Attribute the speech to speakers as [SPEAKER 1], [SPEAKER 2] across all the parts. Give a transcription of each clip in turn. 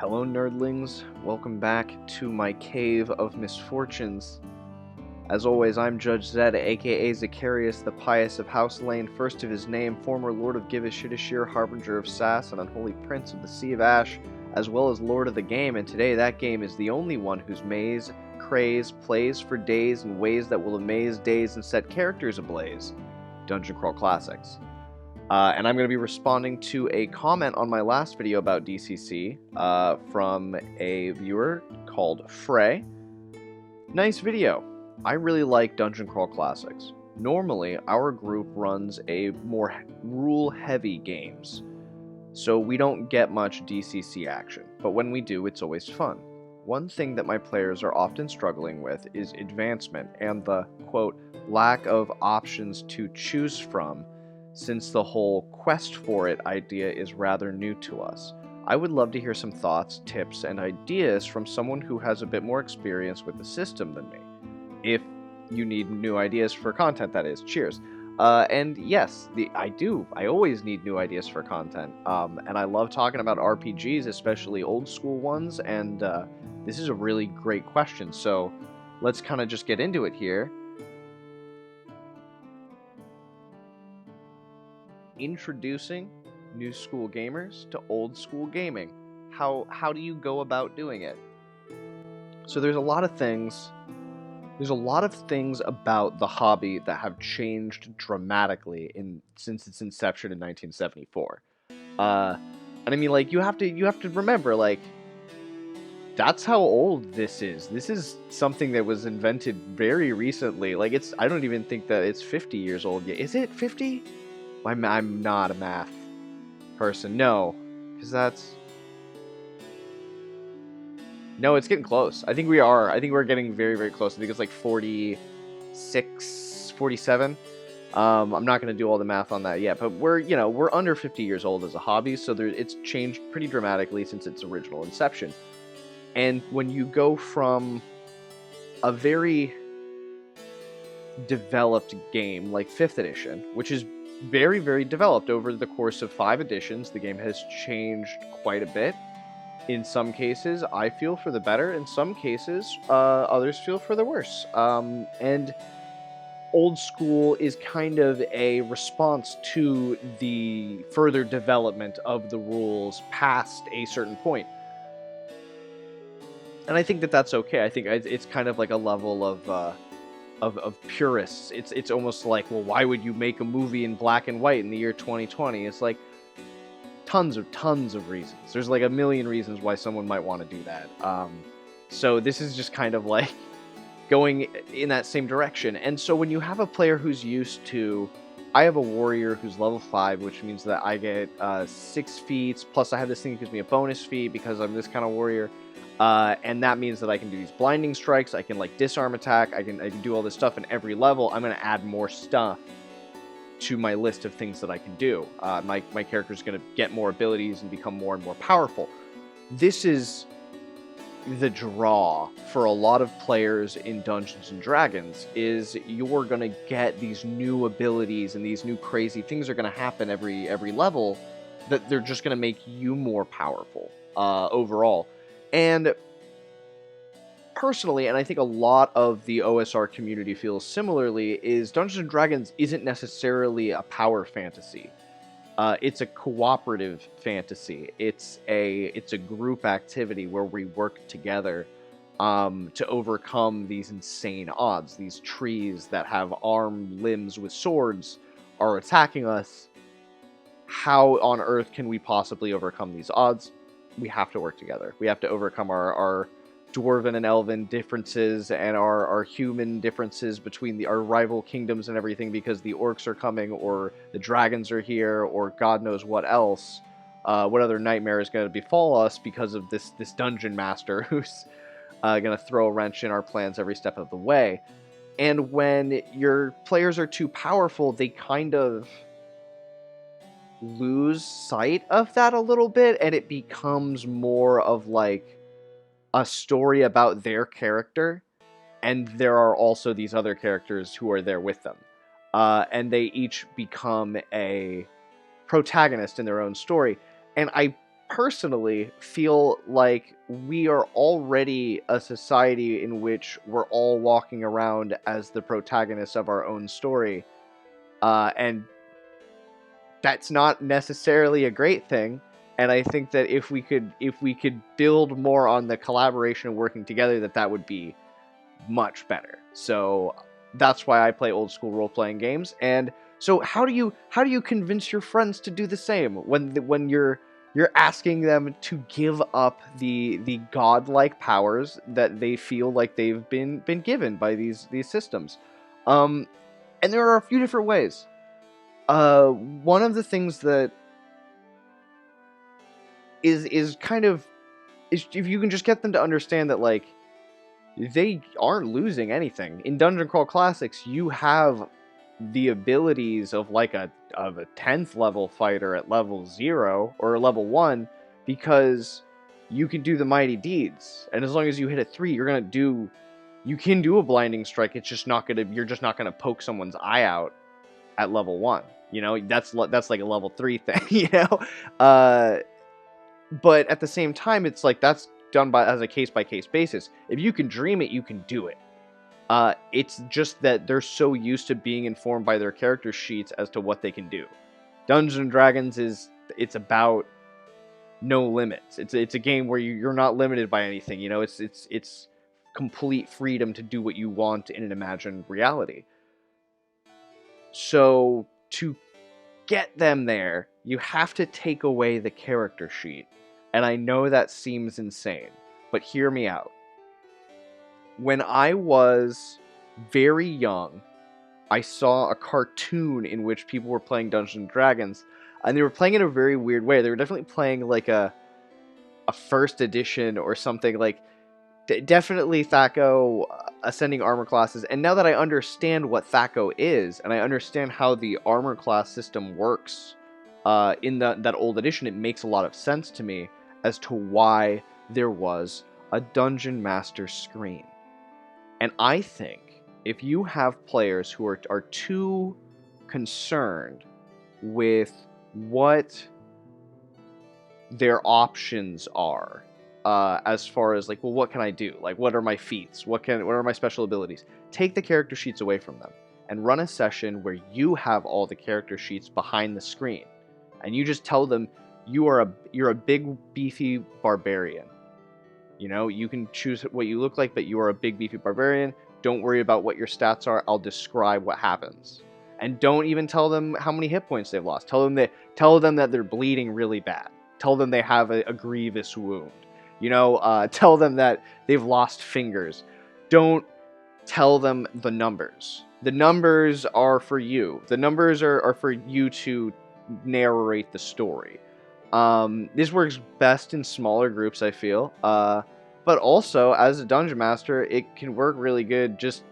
[SPEAKER 1] Hello, nerdlings. Welcome back to my cave of misfortunes. As always, I'm Judge Zed, aka Zacharias, the Pious of House Lane, first of his name, former Lord of Givashidashir, Harbinger of Sass, and Unholy Prince of the Sea of Ash, as well as Lord of the Game, and today that game is the only one whose maze, craze, plays for days in ways that will amaze, daze, and set characters ablaze. Dungeon Crawl Classics. And I'm going to be responding to a comment on my last video about DCC from a viewer called Frey. Nice video. I really like Dungeon Crawl Classics. Normally, our group runs a more rule-heavy games, so we don't get much DCC action, but when we do, it's always fun. One thing that my players are often struggling with is advancement and the, quote, lack of options to choose from, since the whole quest for it idea is rather new to us. I would love to hear some thoughts, tips, and ideas from someone who has a bit more experience with the system than me. If you need new ideas for content, that is. Cheers. And yes, I do. I always need new ideas for content. And I love talking about RPGs, especially old school ones, and this is a really great question. So let's kind of just get into it here. Introducing new school gamers to old school gaming. How do you go about doing it? So there's a lot of things about the hobby that have changed dramatically since its inception in 1974. And I mean, like, you have to remember, like, that's how old this is. This is something that was invented very recently. Like, I don't even think that it's 50 years old yet. Is it 50? I'm not a math person. No, because no, it's getting close. I think we are. I think we're getting very, very close. I think it's like 46, 47. I'm not going to do all the math on that yet, but we're under 50 years old as a hobby, so it's changed pretty dramatically since its original inception. And when you go from a very developed game like 5th edition, which is very, very developed over the course of 5 editions. The game has changed quite a bit. In some cases, I feel for the better. In some cases, others feel for the worse. And old school is kind of a response to the further development of the rules past a certain point. And I think that that's okay. I think it's kind of like a level of purists. It's almost like, well, why would you make a movie in black and white in the year 2020? It's like tons of reasons. There's like a million reasons why someone might want to do that. So this is just kind of like going in that same direction. And so when you have a player who's used to, I have a warrior who's level 5, which means that I get 6 feats, plus I have this thing that gives me a bonus feat because I'm this kind of warrior. And that means that I can do these blinding strikes, I can like disarm attack, I can do all this stuff, and every level I'm going to add more stuff to my list of things that I can do. My character is going to get more abilities and become more and more powerful. This is the draw for a lot of players in Dungeons and Dragons, is you're going to get these new abilities and these new crazy things are going to happen every level that they're just going to make you more powerful overall. And personally, and I think a lot of the OSR community feels similarly, is Dungeons & Dragons isn't necessarily a power fantasy. It's a cooperative fantasy. It's a group activity where we work together to overcome these insane odds. These trees that have armed limbs with swords are attacking us. How on earth can we possibly overcome these odds? We have to work together. We have to overcome our dwarven and elven differences and our human differences between our rival kingdoms and everything, because the orcs are coming, or the dragons are here, or God knows what else. What other nightmare is going to befall us because of this dungeon master who's going to throw a wrench in our plans every step of the way. And when your players are too powerful, they kind of lose sight of that a little bit, and it becomes more of like a story about their character, and there are also these other characters who are there with them, and they each become a protagonist in their own story. And I personally feel like we are already a society in which we're all walking around as the protagonists of our own story, and that's not necessarily a great thing. And I think that if we could build more on the collaboration and working together, that would be much better. So that's why I play old school role playing games. And so how do you convince your friends to do the same when you're asking them to give up the godlike powers that they feel like they've been given by these systems? And there are a few different ways. One of the things that is kind of is if you can just get them to understand that, like, they aren't losing anything. In Dungeon Crawl Classics, you have the abilities of like a 10th level fighter at level 0 or level 1, because you can do the mighty deeds. And as long as you hit a 3, you can do a blinding strike. You're just not gonna poke someone's eye out at level 1. You know, that's like a level 3 thing, you know? But at the same time, it's like that's done as a case-by-case basis. If you can dream it, you can do it. It's just that they're so used to being informed by their character sheets as to what they can do. Dungeons and Dragons it's about no limits. It's a game where you're not limited by anything. You know, it's complete freedom to do what you want in an imagined reality. So to get them there, you have to take away the character sheet. And I know that seems insane, but hear me out. When I was very young, I saw a cartoon in which people were playing Dungeons and Dragons, and they were playing in a very weird way. They were definitely playing like a first edition or something, like definitely THAC0 ascending armor classes. And now that I understand what THAC0 is, and I understand how the armor class system works in that old edition, it makes a lot of sense to me as to why there was a Dungeon Master screen. And I think if you have players who are too concerned with what their options are, as far as like, well, what can I do? Like, what are my feats? What are my special abilities? Take the character sheets away from them and run a session where you have all the character sheets behind the screen, and you just tell them you're a big beefy barbarian. You know, you can choose what you look like, but you are a big beefy barbarian. Don't worry about what your stats are. I'll describe what happens. And don't even tell them how many hit points they've lost. Tell them that they're bleeding really bad. Tell them they have a grievous wound. You know, tell them that they've lost fingers. Don't tell them the numbers. The numbers are for you. The numbers are for you to narrate the story. This works best in smaller groups, I feel. But also, as a Dungeon Master, it can work really good just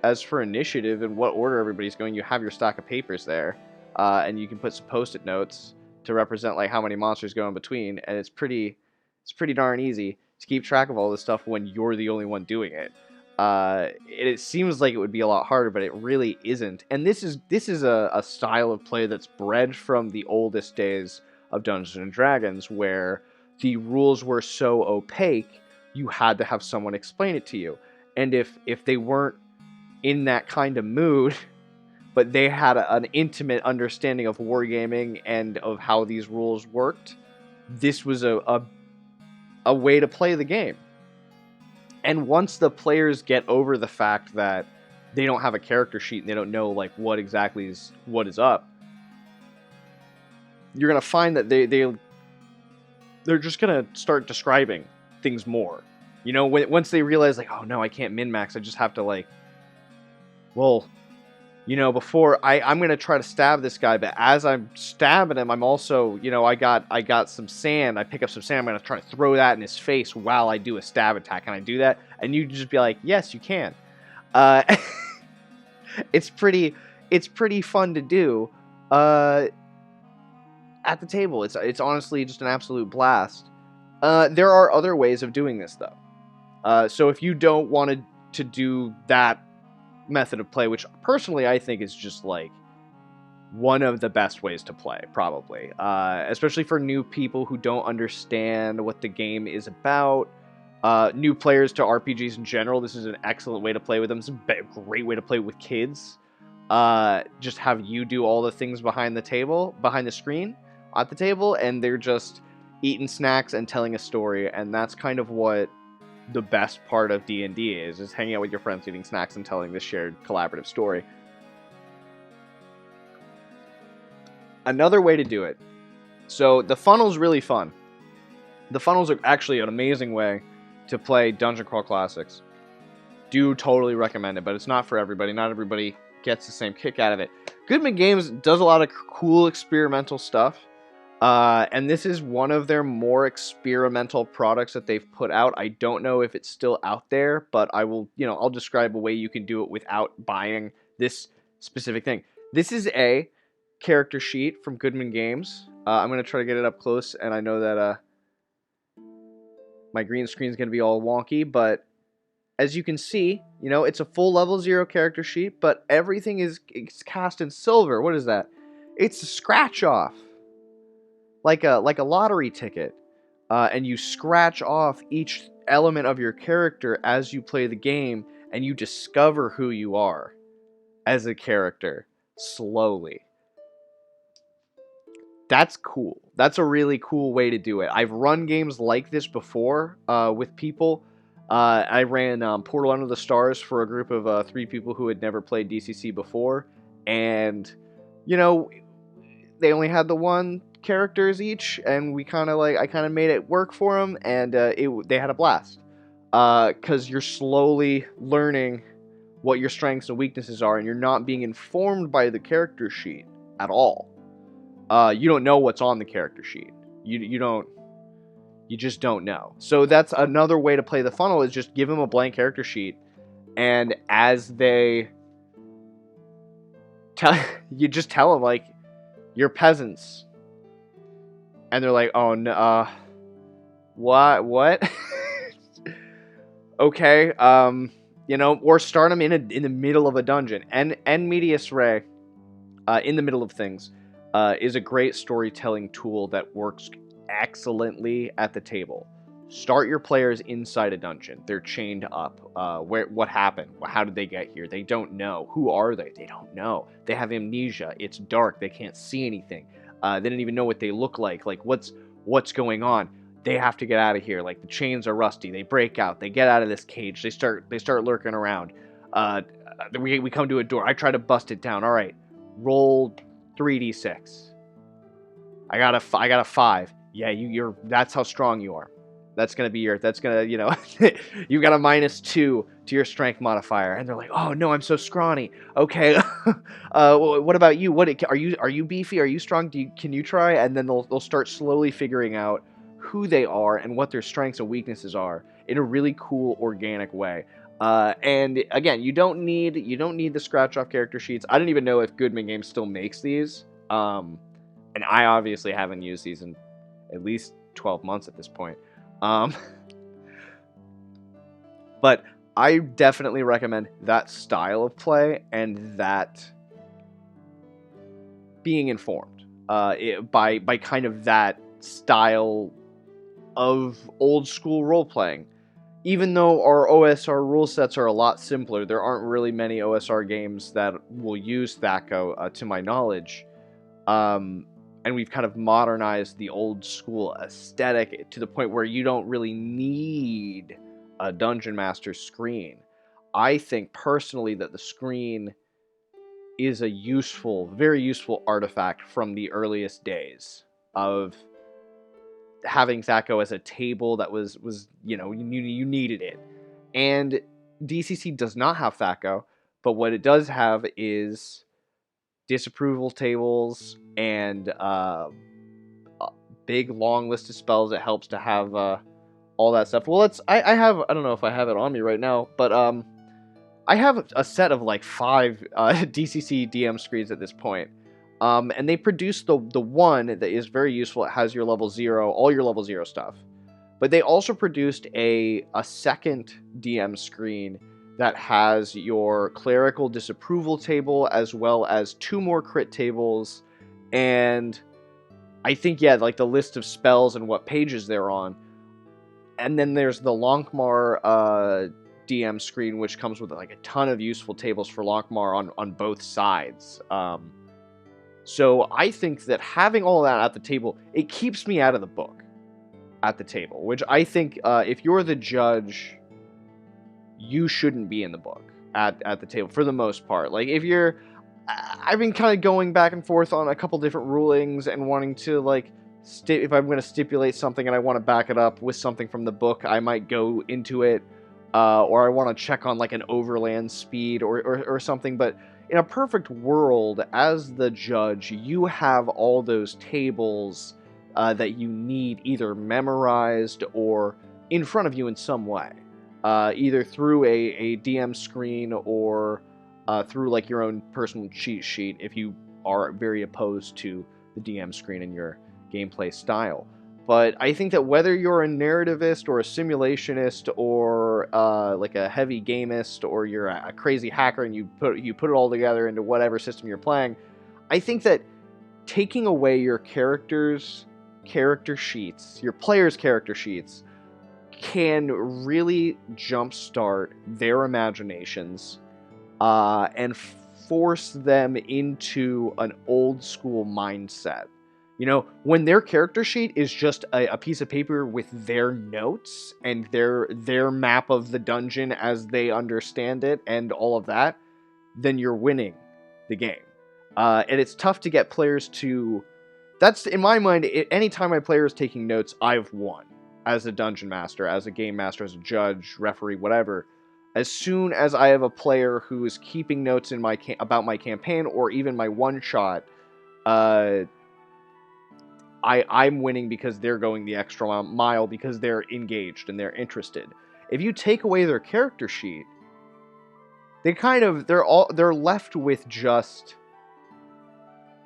[SPEAKER 1] as for initiative and what order everybody's going. You have your stack of papers there, and you can put some post-it notes to represent like how many monsters go in between, and it's pretty darn easy to keep track of all this stuff when you're the only one doing it. It seems like it would be a lot harder, but it really isn't. And this is a style of play that's bred from the oldest days of Dungeons and Dragons, where the rules were so opaque, you had to have someone explain it to you. And if they weren't in that kind of mood, but they had an intimate understanding of wargaming and of how these rules worked, this was a way to play the game. And once the players get over the fact that they don't have a character sheet and they don't know like what exactly is up, you're gonna find that they're just gonna start describing things more. You know, once they realize like, oh no, I can't min-max, I just have to like, well, you know, before I'm gonna try to stab this guy, but as I'm stabbing him, I'm also, you know, I got some sand. I pick up some sand. I'm gonna try to throw that in his face while I do a stab attack. Can I do that? And you just be like, yes, you can. It's pretty fun to do. At the table, it's honestly just an absolute blast. There are other ways of doing this though. So if you don't want to do that method of play, which personally I think is just like one of the best ways to play, probably. Especially for new people who don't understand what the game is about. New players to RPGs in general, this is an excellent way to play with them. It's a great way to play with kids. Just have you do all the things behind the screen, at the table, and they're just eating snacks and telling a story, and that's kind of what the best part of D&D is hanging out with your friends, eating snacks, and telling this shared collaborative story. Another way to do it. So the funnel's really fun. The funnels are actually an amazing way to play Dungeon Crawl Classics. Do totally recommend it, but it's not for everybody. Not everybody gets the same kick out of it. Goodman Games does a lot of cool experimental stuff. And this is one of their more experimental products that they've put out. I don't know if it's still out there, but I'll describe a way you can do it without buying this specific thing. This is a character sheet from Goodman Games. I'm going to try to get it up close, and I know that my green screen is going to be all wonky, but as you can see, it's a full level 0 character sheet, but everything is cast in silver. What is that? It's a scratch off. Like a lottery ticket, and you scratch off each element of your character as you play the game, and you discover who you are as a character slowly. That's cool. That's a really cool way to do it. I've run games like this before with people. I ran Portal Under the Stars for a group of 3 people who had never played DCC before, and they only had the 1 characters each, and I kind of made it work for them, and they had a blast, because you're slowly learning what your strengths and weaknesses are, and you're not being informed by the character sheet at all. You don't know what's on the character sheet. You just don't know. So that's another way to play the funnel, is just give them a blank character sheet, and as they you just tell them, like, you're peasants. And they're like, oh, no, what? Okay, or start them in the middle of a dungeon. And medias res, in the middle of things, is a great storytelling tool that works excellently at the table. Start your players inside a dungeon. They're chained up. What happened? How did they get here? They don't know. Who are they? They don't know. They have amnesia. It's dark. They can't see anything. They didn't even know what they look like. Like, what's going on? They have to get out of here. Like, the chains are rusty. They break out. They get out of this cage. They start lurking around. We come to a door. I try to bust it down. All right, roll 3d6. I got a 5. Yeah, that's how strong you are. That's gonna be you got a -2 to your strength modifier, and they're like, oh no, I'm so scrawny. Okay, what about you? Are you beefy? Are you strong? Can you try? And then they'll start slowly figuring out who they are and what their strengths and weaknesses are in a really cool, organic way. And again, you don't need the scratch off character sheets. I don't even know if Goodman Games still makes these. And I obviously haven't used these in at least 12 months at this point. But I definitely recommend that style of play and that being informed by kind of that style of old school role playing. Even though our OSR rule sets are a lot simpler, there aren't really many OSR games that will use THAC0, to my knowledge. And we've kind of modernized the old school aesthetic to the point where you don't really need a Dungeon Master screen. I think personally that the screen is a very useful artifact from the earliest days of having THAC0 as a table that was you needed it. And DCC does not have THAC0, but what it does have is disapproval tables and a big long list of spells that helps to have all that stuff. Well, I don't know if I have it on me right now, but I have a set of like 5 DCC DM screens at this point. And they produced the one that is very useful. It has your level 0, all your level 0 stuff. But they also produced a second DM screen that has your clerical disapproval table as well as 2 more crit tables, and I think, yeah, like the list of spells and what pages they're on. And then there's the Lonkmar DM screen, which comes with like a ton of useful tables for Lonkmar on both sides. So I think that having all that at the table, it keeps me out of the book at the table, which I think if you're the judge, you shouldn't be in the book at the table for the most part. Like if you're, I've been kind of going back and forth on a couple different rulings and wanting to like, if I'm going to stipulate something and I want to back it up with something from the book, I might go into it, or I want to check on like an overland speed or something. But in a perfect world, as the judge, you have all those tables that you need either memorized or in front of you in some way, either through a DM screen or through like your own personal cheat sheet if you are very opposed to the DM screen in your gameplay style. But I think that whether you're a narrativist or a simulationist or like a heavy gamist or you're a crazy hacker and you put it all together into whatever system you're playing, I think that taking away your characters' character sheets, your players' character sheets, can really jumpstart their imaginations and force them into an old school mindset. You know, when their character sheet is just a piece of paper with their notes and their map of the dungeon as they understand it and all of that, then you're winning the game. And it's tough to get players to... That's, in my mind, anytime my player is taking notes, I've won. As a dungeon master, as a game master, as a judge, referee, whatever. As soon as I have a player who is keeping notes in my about my campaign or even my one-shot, I'm winning because they're going the extra mile because they're engaged and they're interested. If you take away their character sheet, they're left with just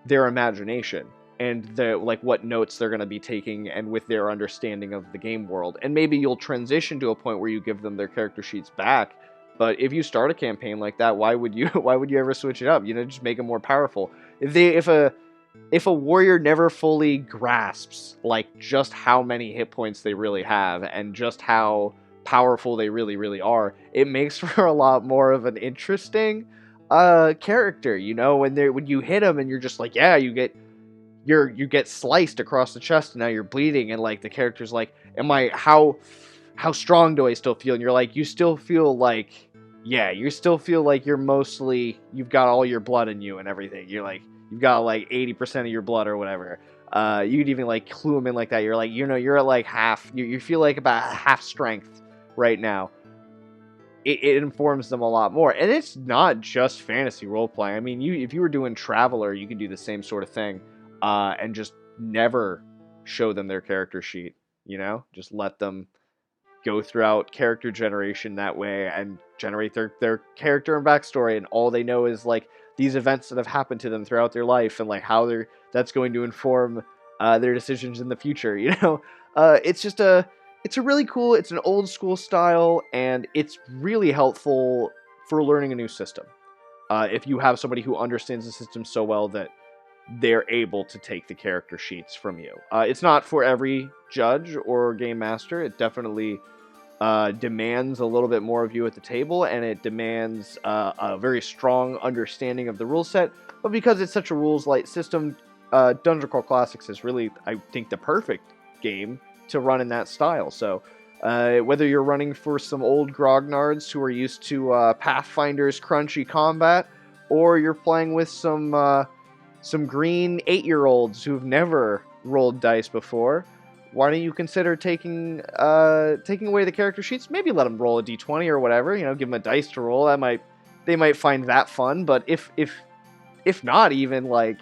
[SPEAKER 1] their imagination and like what notes they're going to be taking and with their understanding of the game world. And maybe you'll transition to a point where you give them their character sheets back. But if you start a campaign like that, why would you ever switch it up? You know, just make them more powerful. If a warrior never fully grasps like just how many hit points they really have and just how powerful they really are, it makes for a lot more of an interesting character. You know, when you hit them and you're just like, yeah, you get sliced across the chest and now you're bleeding, and like the character's like, how strong do I still feel? And you're like, you still feel like, yeah, you still feel like you've got all your blood in you and everything. You're like, you've got like 80% of your blood or whatever. You'd even like clue them in like that. You're like, you know, you're at like half, you feel like about half strength right now. It informs them a lot more. And it's not just fantasy role-playing. I mean, if you were doing Traveler, you could do the same sort of thing. And just never show them their character sheet, you know? Just let them go throughout character generation that way and generate their character and backstory, and all they know is like these events that have happened to them throughout their life and like how that's going to inform their decisions in the future, you know? It's a really cool, it's an old school style, and it's really helpful for learning a new system. If you have somebody who understands the system so well that they're able to take the character sheets from you. It's not for every judge or game master. It definitely demands a little bit more of you at the table, and it demands a very strong understanding of the rule set. But because it's such a rules-light system, Dungeon Crawl Classics is really, I think, the perfect game to run in that style. So whether you're running for some old grognards who are used to Pathfinder's crunchy combat, or you're playing with some green 8-year-olds who've never rolled dice before, why don't you consider taking away the character sheets? Maybe let them roll a d20 or whatever. You know, give them a dice to roll. They might find that fun. But if not, even like,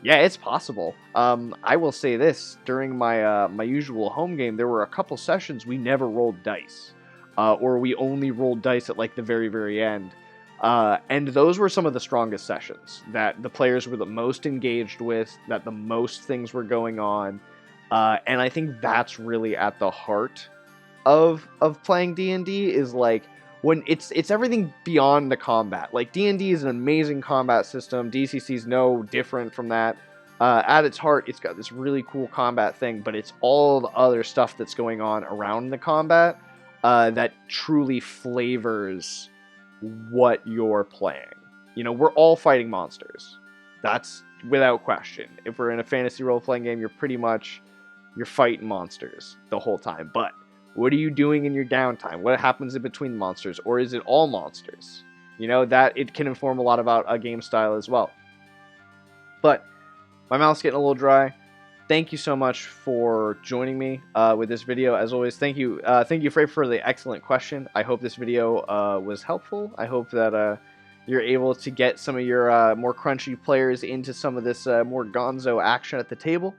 [SPEAKER 1] yeah, it's possible. I will say this: during my my usual home game, there were a couple sessions we never rolled dice, or we only rolled dice at like the very end. And those were some of the strongest sessions that the players were the most engaged with, that the most things were going on. And I think that's really at the heart of playing D&D, is like, when it's everything beyond the combat. Like, D&D is an amazing combat system. DCC is no different from that. At its heart, it's got this really cool combat thing, but it's all the other stuff that's going on around the combat that truly flavors what you're playing. You know, we're all fighting monsters. That's without question. If we're in a fantasy role-playing game, you're fighting monsters the whole time. But what are you doing in your downtime? What happens in between monsters? Or is it all monsters? You know, that it can inform a lot about a game style as well. But my mouth's getting a little dry. Thank you so much for joining me with this video. As always, thank you, Frey, for the excellent question. I hope this video was helpful. I hope that you're able to get some of your more crunchy players into some of this more gonzo action at the table.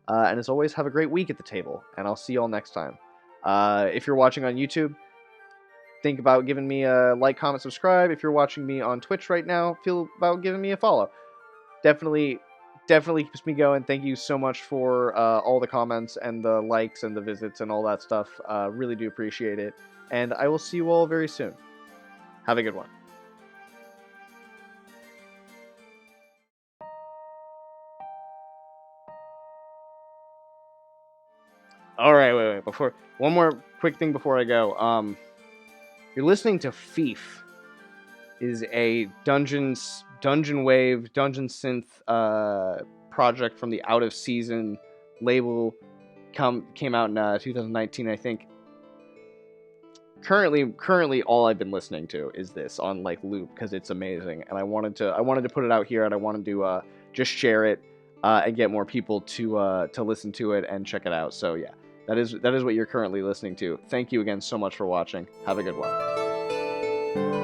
[SPEAKER 1] And as always, have a great week at the table, and I'll see you all next time. If you're watching on YouTube, think about giving me a like, comment, subscribe. If you're watching me on Twitch right now, feel about giving me a follow. Definitely keeps me going. Thank you so much for all the comments and the likes and the visits and all that stuff. Really do appreciate it. And I will see you all very soon. Have a good one. All right, wait. One more quick thing before I go. You're listening to Fief. Is a dungeon wave, dungeon synth project from the Out of Season label. Came out in 2019, I think. Currently, all I've been listening to is this on like loop because it's amazing, and I wanted to put it out here, and I wanted to just share it and get more people to listen to it and check it out. So yeah, that is what you're currently listening to. Thank you again so much for watching. Have a good one.